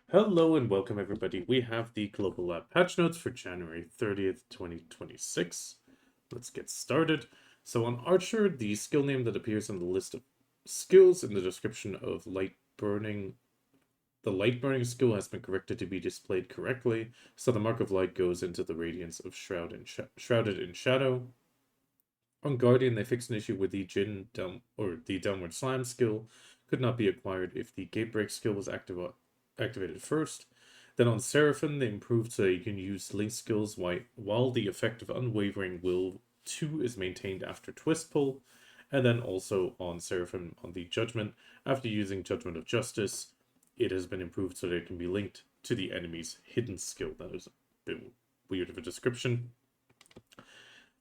Hello and welcome everybody. We have the Global Lab patch notes for January 30th, 2026. Let's get started. So on Archer, the skill name that appears on the list of skills in the description of light burning, the light burning skill has been corrected to be displayed correctly, so the mark of light goes into the radiance of Shrouded in Shadow. On Guardian, they fixed an issue with the the Downward Slam skill could not be acquired if the Gatebreak skill was activated first. Then on Seraphim, they improved so you can use link skills while the effect of Unwavering Will 2 is maintained after Twist Pull. And then also on Seraphim, on the Judgment, after using Judgment of Justice, it has been improved so that it can be linked to the enemy's hidden skill. That is a bit weird of a description.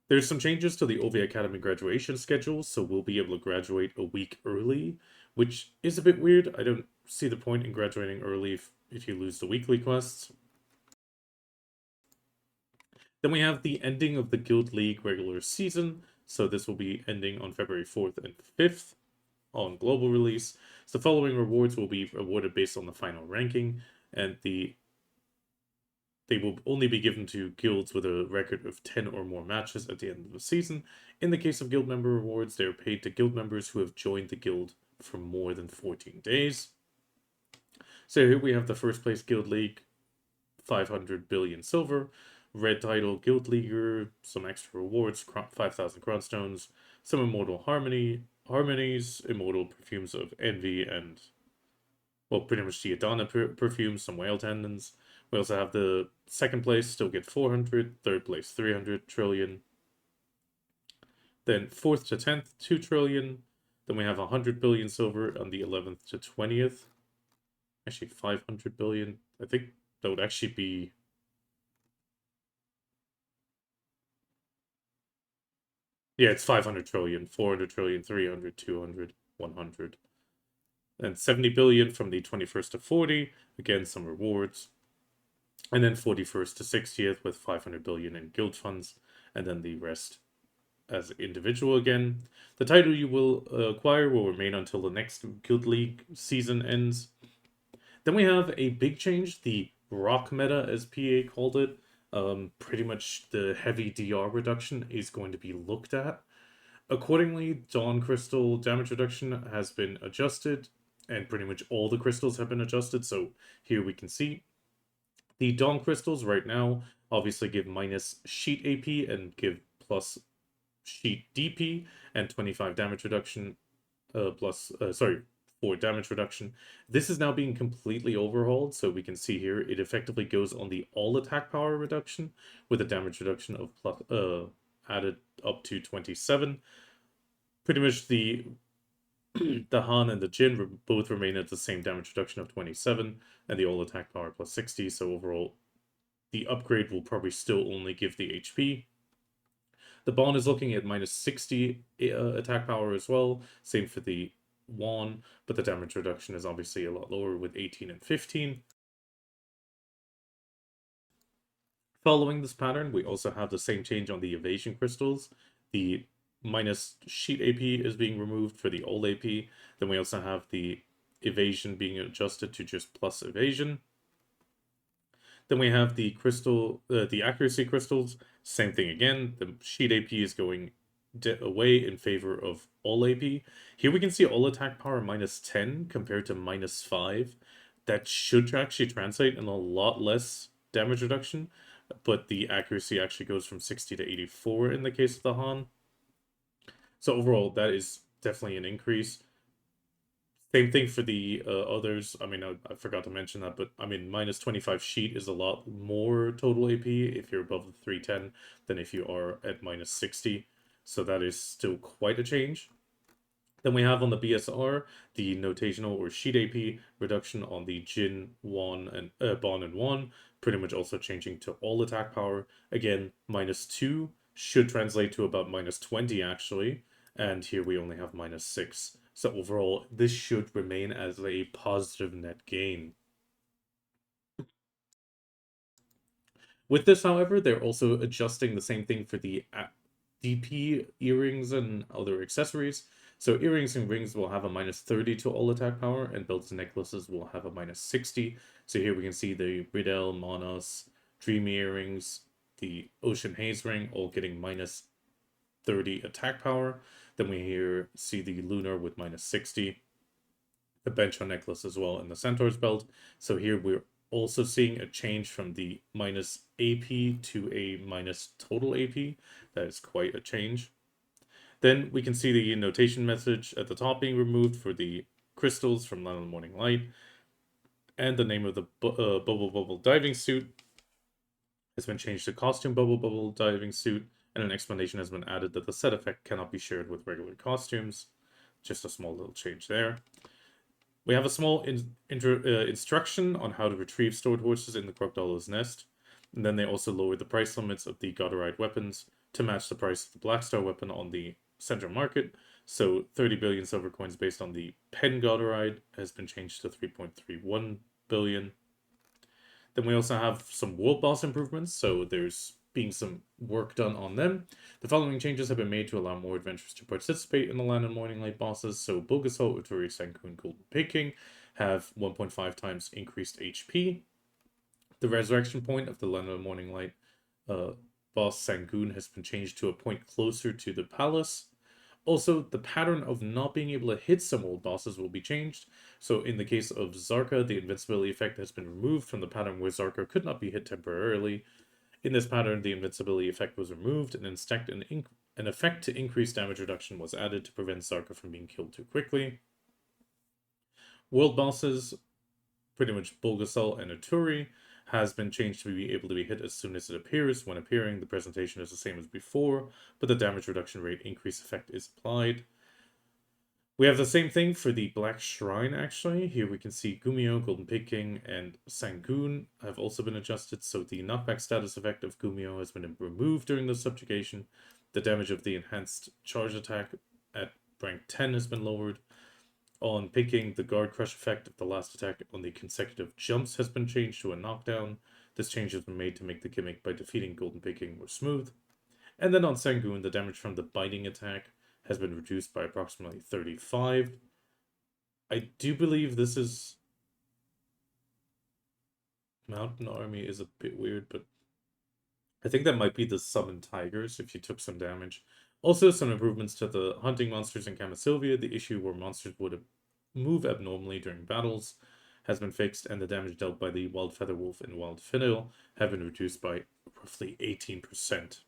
There's some changes to the Olvia Academy graduation schedule, so we'll be able to graduate a week early, which is a bit weird. I don't see the point in graduating early if you lose the weekly quests. Then we have the ending of the Guild League regular season, so this will be ending on February 4th and 5th on global release. So the following rewards will be awarded based on the final ranking, and they will only be given to guilds with a record of 10 or more matches at the end of the season. In the case of guild member rewards, they are paid to guild members who have joined the guild for more than 14 days. So here we have the first place guild league, 500 billion silver, red title guild leaguer, some extra rewards, 5,000 crown stones, some immortal harmonies, immortal perfumes of envy, and well, pretty much the Adana perfumes, some whale tendons. We also have the second place still get 400, third place 300 trillion. Then fourth to 10th, 2 trillion. Then we have 100 billion silver on the 11th to 20th. Actually, 500 billion. I think that would actually be. Yeah, it's 500 trillion, 400 trillion, 300, 200, 100. And 70 billion from the 21st to 40. Again, some rewards. And then 41st to 60th with 500 billion in guild funds. And then the rest as individual again. The title you will acquire will remain until the next Guild League season ends. Then we have a big change, the rock meta, as PA called it. Pretty much the heavy DR reduction is going to be looked at. Accordingly, Dawn Crystal damage reduction has been adjusted, and pretty much all the crystals have been adjusted. So here we can see the Dawn crystals right now obviously give minus sheet AP and give plus sheet DP and 25 damage reduction, for damage reduction. This is now being completely overhauled, so we can see here it effectively goes on the all attack power reduction with a damage reduction of added up to 27. Pretty much the the Han and the Jin both remain at the same damage reduction of 27, and the all attack power plus 60. So overall, the upgrade will probably still only give the HP. The Bond is looking at minus 60 attack power as well. Same for the Wan, but the damage reduction is obviously a lot lower with 18 and 15. Following this pattern, we also have the same change on the evasion crystals. The minus sheet AP is being removed for the all AP. Then we also have the evasion being adjusted to just plus evasion. Then we have the the accuracy crystals. Same thing again. The sheet AP is going away in favor of all AP. Here we can see all attack power minus 10 compared to minus 5. That should actually translate in a lot less damage reduction, but the accuracy actually goes from 60 to 84 in the case of the Han. So overall, that is definitely an increase. Same thing for the others. I mean, I forgot to mention that, but I mean, minus 25 sheet is a lot more total AP if you're above the 310 than if you are at minus 60. So that is still quite a change. Then we have on the BSR the notational or sheet AP reduction on the Jin, Wan, and Bon and Wan, pretty much also changing to all attack power. Again, minus 2 should translate to about minus 20 actually, and here we only have minus 6. So overall, this should remain as a positive net gain. With this, however, they're also adjusting the same thing for the DP earrings and other accessories. So earrings and rings will have a -30 to all attack power, and belts and necklaces will have a -60. So here we can see the Riddell, Monos, Dream earrings, the Ocean Haze ring all getting -30 attack power. Then we here see the Lunar with -60, the Bencho necklace as well, and the Centaur's belt. So here we're also seeing a change from the -AP to a minus total AP. That is quite a change. Then we can see the notation message at the top being removed for the crystals from Land of the Morning Light. And the name of the Bubble Bubble diving suit has been changed to Costume Bubble Bubble diving suit. And an explanation has been added that the set effect cannot be shared with regular costumes. Just a small little change there. We have a small instruction on how to retrieve stored horses in the Crocodile's Nest. And then they also lowered the price limits of the Godoride weapons to match the price of the Blackstar weapon on the central market. So 30 billion silver coins based on the Pen Godoride has been changed to 3.31 billion. Then we also have some world boss improvements, so there's being some work done on them. The following changes have been made to allow more adventurers to participate in the Land and Morning Light bosses. So Bulgasol, Uturi, Sankuin, Golden Peking have 1.5 times increased HP. The resurrection point of the Land and Morning Light boss Sangoon has been changed to a point closer to the palace. Also, the pattern of not being able to hit some old bosses will be changed. So in the case of Zarka, the invincibility effect has been removed from the pattern where Zarka could not be hit temporarily. In this pattern, the invincibility effect was removed, and instead an effect to increase damage reduction was added to prevent Zarka from being killed too quickly. World bosses, pretty much Bulgasol and Uturi, has been changed to be able to be hit as soon as it appears. When appearing, the presentation is the same as before, but the damage reduction rate increase effect is applied. We have the same thing for the Black Shrine, actually. Here we can see Gumio, Golden Peking, and Sangoon have also been adjusted, so the knockback status effect of Gumio has been removed during the subjugation. The damage of the enhanced charge attack at rank 10 has been lowered. On Peking, the guard crush effect of the last attack on the consecutive jumps has been changed to a knockdown. This change has been made to make the gimmick by defeating Golden Peking more smooth. And then on Sangoon, the damage from the biting attack has been reduced by approximately 35. I do believe this is... Mountain Army is a bit weird, but I think that might be the summoned tigers if you took some damage. Also, some improvements to the hunting monsters in Camasylvia. The issue where monsters would move abnormally during battles has been fixed, and the damage dealt by the Wild Feather Wolf and Wild Fiddle have been reduced by roughly 18%.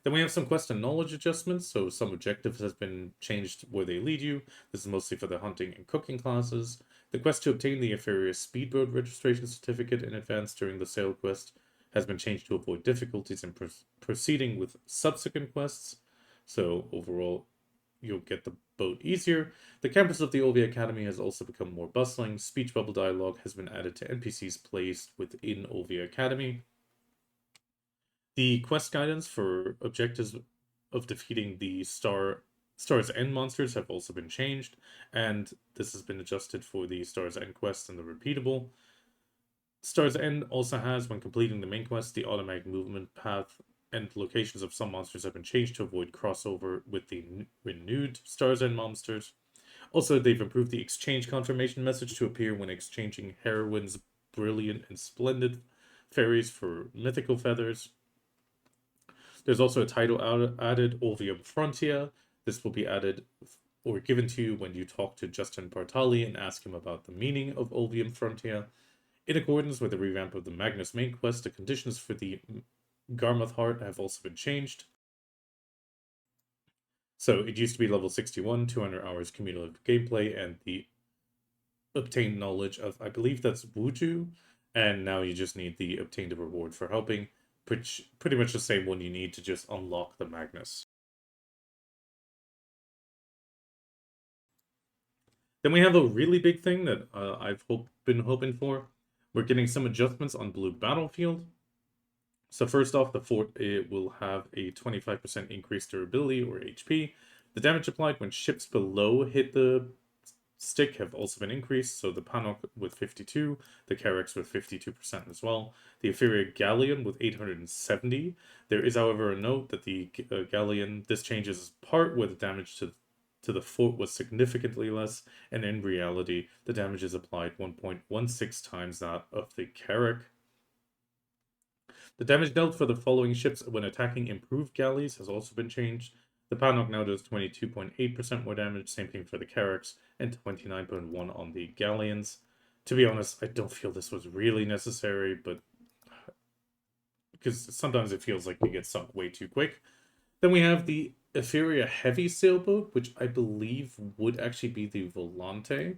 Then we have some quest and knowledge adjustments, so some objectives has been changed where they lead you. This is mostly for the hunting and cooking classes. The quest to obtain the Inferior Speedboat registration certificate in advance during the sail quest has been changed to avoid difficulties in proceeding with subsequent quests. So overall, you'll get the boat easier. The campus of the Olvia Academy has also become more bustling. Speech bubble dialogue has been added to NPCs placed within Olvia Academy. The quest guidance for objectives of defeating the Star's End monsters have also been changed, and this has been adjusted for the Star's End quest and the repeatable. Star's End also has, when completing the main quest, the automatic movement path and locations of some monsters have been changed to avoid crossover with the renewed Star's End monsters. Also, they've improved the exchange confirmation message to appear when exchanging Heroine's Brilliant and Splendid fairies for mythical feathers. There's also a title added, Olvia Frontier. This will be added or given to you when you talk to Justin Bartali and ask him about the meaning of Olvia Frontier. In accordance with the revamp of the Magnus main quest, the conditions for the Garmoth Heart have also been changed. So it used to be level 61, 200 hours cumulative gameplay, and the obtained knowledge of, I believe that's Wuju, and now you just need the obtained reward for helping. Pretty much the same one you need to just unlock the Magnus. Then we have a really big thing that I've been hoping for. We're getting some adjustments on Blue Battlefield. So first off, the fort it will have a 25% increased durability or HP. The damage applied when ships below hit the stick have also been increased, so the Panok with 52, the Carex with 52% as well. The inferior Galleon with 870. There is, however, a note that the Galleon, this changes part where the damage to the foot was significantly less, and in reality, the damage is applied 1.16 times that of the Carrack. The damage dealt for the following ships when attacking improved galleys has also been changed. The Panok now does 22.8% more damage, same thing for the Carracks, and 29.1 on the Galleons. To be honest, I don't feel this was really necessary, but because sometimes it feels like we get sunk way too quick. Then we have the Etheria Heavy Sailboat, which I believe would actually be the Volante.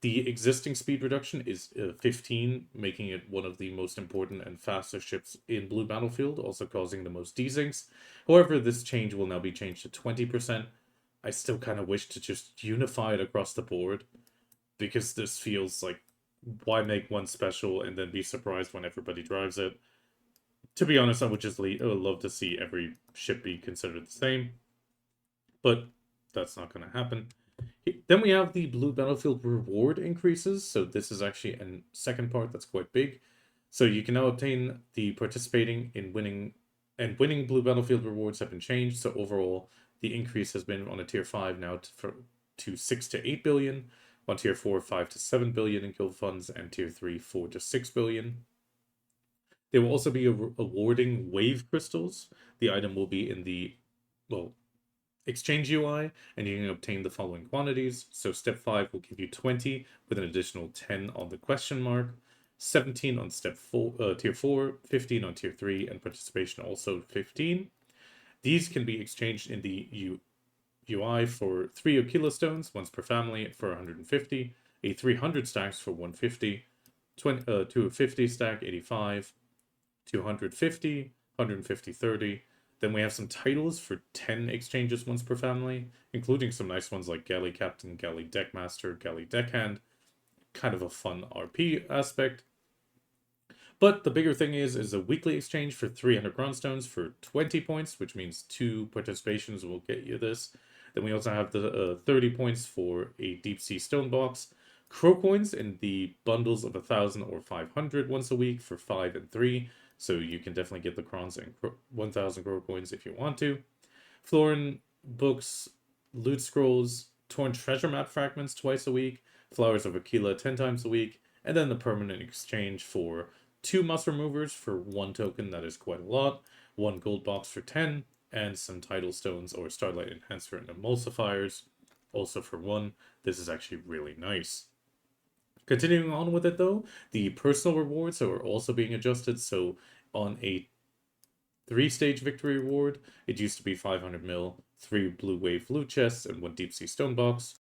The existing speed reduction is 15, making it one of the most important and fastest ships in Blue Battlefield, also causing the most desyncs. However, this change will now be changed to 20%. I still kind of wish to just unify it across the board, because this feels like, why make one special and then be surprised when everybody drives it? To be honest, I would just love to see every ship be considered the same, but that's not going to happen. Then we have the Blue Battlefield reward increases. So this is actually a second part that's quite big. So you can now obtain the participating in winning Blue Battlefield rewards have been changed. So overall, the increase has been on a tier 5 now to 6 to 8 billion, on tier 4 5 to 7 billion in guild funds, and tier 3 4 to 6 billion. They will also be awarding wave crystals. The item will be in the, well, exchange UI, and you can obtain the following quantities. So step 5 will give you 20 with an additional 10 on the question mark, 17 on step 4, tier 4, 15 on tier 3, and participation also 15. These can be exchanged in the UI for 3 Aquila stones, once per family for 150, a 300 stacks for 150, 250 stack 85, 250, 150 30. Then we have some titles for 10 exchanges once per family, including some nice ones like Galley Captain, Galley Deckmaster, Galley Deckhand. Kind of a fun RP aspect. But the bigger thing is a weekly exchange for 300 Grandstones for 20 points, which means 2 participations will get you this. Then we also have the 30 points for a Deep Sea Stone Box. Crow coins in the bundles of 1,000 or 500 once a week for 5 and 3. So you can definitely get the crons and 1,000 crow coins if you want to. Florin books, loot scrolls, torn treasure map fragments twice a week, flowers of Aquila 10 times a week, and then the permanent exchange for 2 moss removers for 1 token, that is quite a lot, 1 gold box for 10, and some tidal stones or starlight enhancer and emulsifiers also for 1. This is actually really nice. Continuing on with it though, the personal rewards are also being adjusted. So on a 3-stage victory reward, it used to be 500 mil, 3 blue wave loot chests, and 1 deep sea stone box.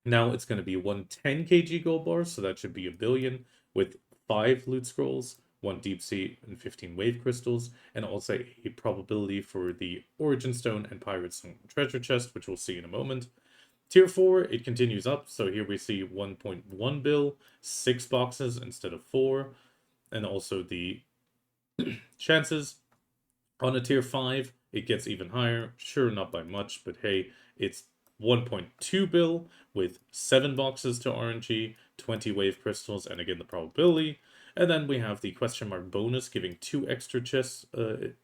Now it's going to be 1 10 kg gold bar, so that should be 1 billion, with 5 loot scrolls, 1 deep sea, and 15 wave crystals, and also a probability for the origin stone and pirate stone treasure chest, which we'll see in a moment. Tier 4, it continues up, so here we see 1.1 bill, 6 boxes instead of 4, and also the chances. On a tier 5, it gets even higher, sure not by much, but hey, it's 1.2 bill with 7 boxes to RNG, 20 wave crystals, and again the probability. And then we have the question mark bonus giving 2 extra chests,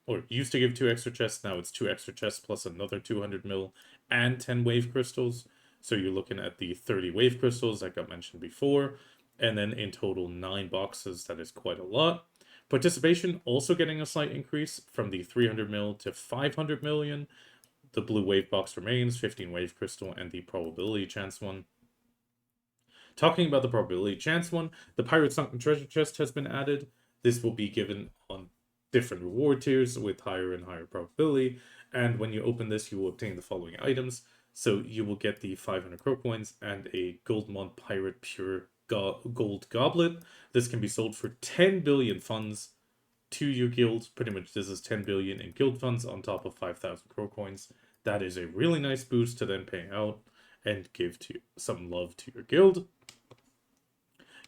or used to give 2 extra chests, now it's 2 extra chests plus another 200 mil and 10 wave crystals. So you're looking at the 30 wave crystals that got mentioned before, and then in total 9 boxes, that is quite a lot. Participation also getting a slight increase from the 300 mil to 500 million. The blue wave box remains, 15 wave crystal, and the probability chance one. Talking about the probability chance one, the Pirate Sunken Treasure Chest has been added. This will be given on different reward tiers with higher and higher probability. And when you open this, you will obtain the following items. So you will get the 500 crow coins and a Goldmont Pirate Pure Gold Goblet. This can be sold for 10 billion funds to your guild. Pretty much this is 10 billion in guild funds on top of 5,000 crow coins. That is a really nice boost to then pay out and give some love to your guild.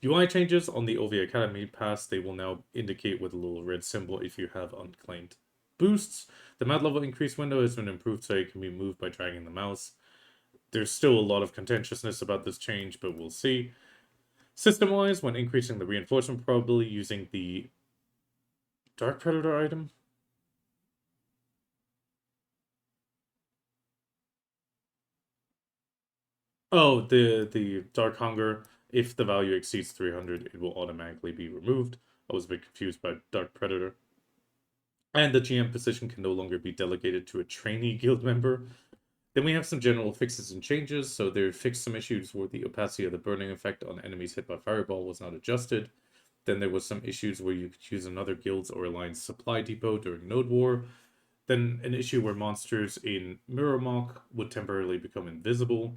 UI changes on the Olvia Academy pass, they will now indicate with a little red symbol if you have unclaimed boosts. The mad level increase window has been improved so it can be moved by dragging the mouse. There's still a lot of contentiousness about this change, but we'll see. System-wise, when increasing the reinforcement probability using the Dark Predator item. Oh, the Dark Hunger. If the value exceeds 300, it will automatically be removed. I was a bit confused by Dark Predator. And the GM position can no longer be delegated to a trainee guild member. Then we have some general fixes and changes. So they fixed some issues where the opacity of the burning effect on enemies hit by fireball was not adjusted. Then there was some issues where you could use another guild's or alliance supply depot during Node War. Then an issue where monsters in Mirror Mock would temporarily become invisible.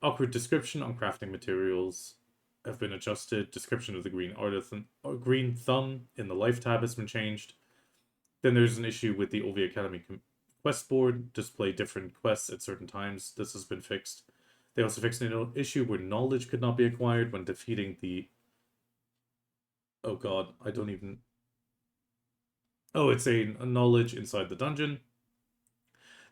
Awkward description on crafting materials have been adjusted. Description of the green thumb in the life tab has been changed. Then there's an issue with the Olvia Academy quest board, display different quests at certain times. This has been fixed. They also fixed an issue where knowledge could not be acquired when defeating the... Oh god, I don't even... Oh, it's a knowledge inside the dungeon.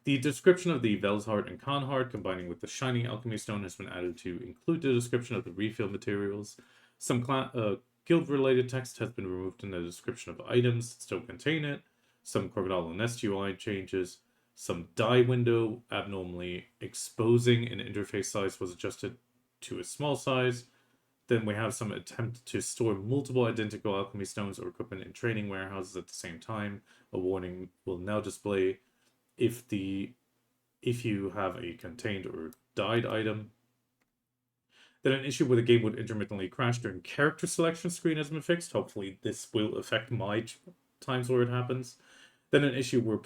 The description of the Velsheart and Khanheart combining with the Shiny Alchemy Stone has been added to include the description of the refill materials. Some guild-related text has been removed in the description of items that still contain it. Some Crocodile Nest UI changes. Some die window abnormally exposing an interface size was adjusted to a small size. Then we have some attempt to store multiple identical alchemy stones or equipment in training warehouses at the same time. A warning will now display if you have a contained or died item. Then an issue where the game would intermittently crash during character selection screen has been fixed. Hopefully this will affect my times where it happens. Then an issue where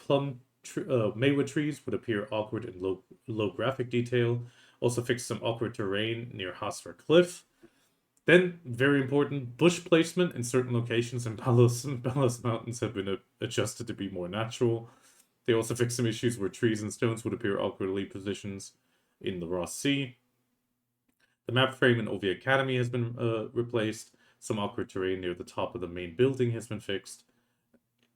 Maywood trees would appear awkward and low graphic detail. Also fixed some awkward terrain near Hosfer Cliff. Then, very important, bush placement in certain locations in Balos Mountains have been adjusted to be more natural. They also fixed some issues where trees and stones would appear awkwardly positioned in the Ross Sea. The map frame in Olvia Academy has been replaced. Some awkward terrain near the top of the main building has been fixed.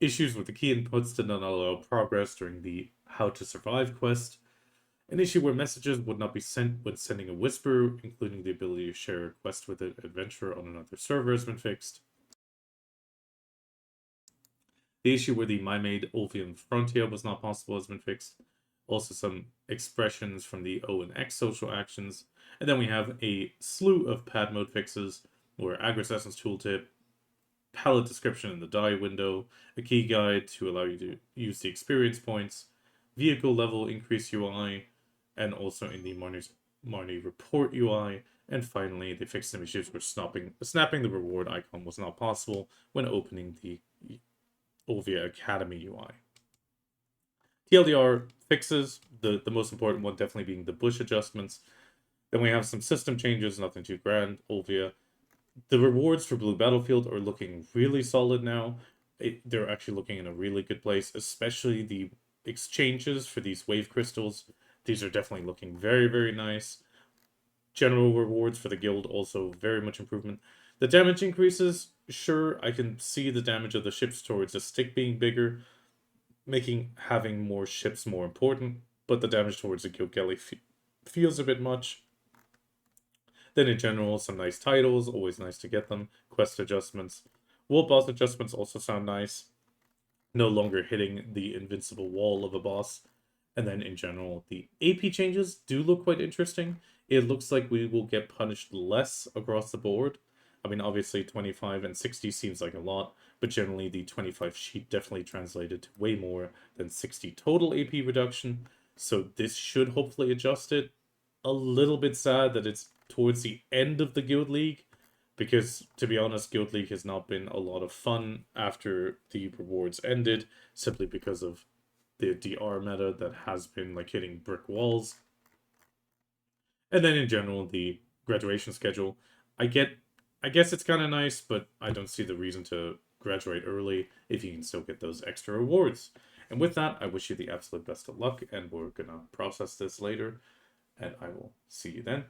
Issues with the key inputs did not allow progress during the How to Survive quest. An issue where messages would not be sent when sending a whisper, including the ability to share a quest with an adventurer on another server, has been fixed. The issue where the MyMade Olvian Frontier was not possible has been fixed. Also some expressions from the O and X social actions. And then we have a slew of pad mode fixes, where Aggressessence Tooltip, palette description in the die window, a key guide to allow you to use the experience points, vehicle level increase UI, and also in the Marnie report UI. And finally, they fixed some issues where snapping the reward icon was not possible when opening the Olvia Academy UI. TLDR fixes, the most important one definitely being the bush adjustments. Then we have some system changes, nothing too grand. Olvia. The rewards for Blue Battlefield are looking really solid now. They're actually looking in a really good place, especially the exchanges for these wave crystals. These are definitely looking very, very nice. General rewards for the guild also very much improvement. The damage increases, sure, I can see the damage of the ships towards the stick being bigger, making having more ships more important, but the damage towards the guild galley feels a bit much. Then in general, some nice titles, always nice to get them. Quest adjustments. World boss adjustments also sound nice. No longer hitting the invincible wall of a boss. And then in general, the AP changes do look quite interesting. It looks like we will get punished less across the board. I mean, obviously 25 and 60 seems like a lot, but generally the 25 sheet definitely translated to way more than 60 total AP reduction. So this should hopefully adjust it. A little bit sad that it's towards the end of the Guild League, because to be honest, Guild League has not been a lot of fun after the rewards ended, simply because of the DR meta that has been like hitting brick walls. And then in general, the graduation schedule. I guess it's kind of nice, but I don't see the reason to graduate early if you can still get those extra rewards. And with that, I wish you the absolute best of luck, and we're gonna process this later, and I will see you then.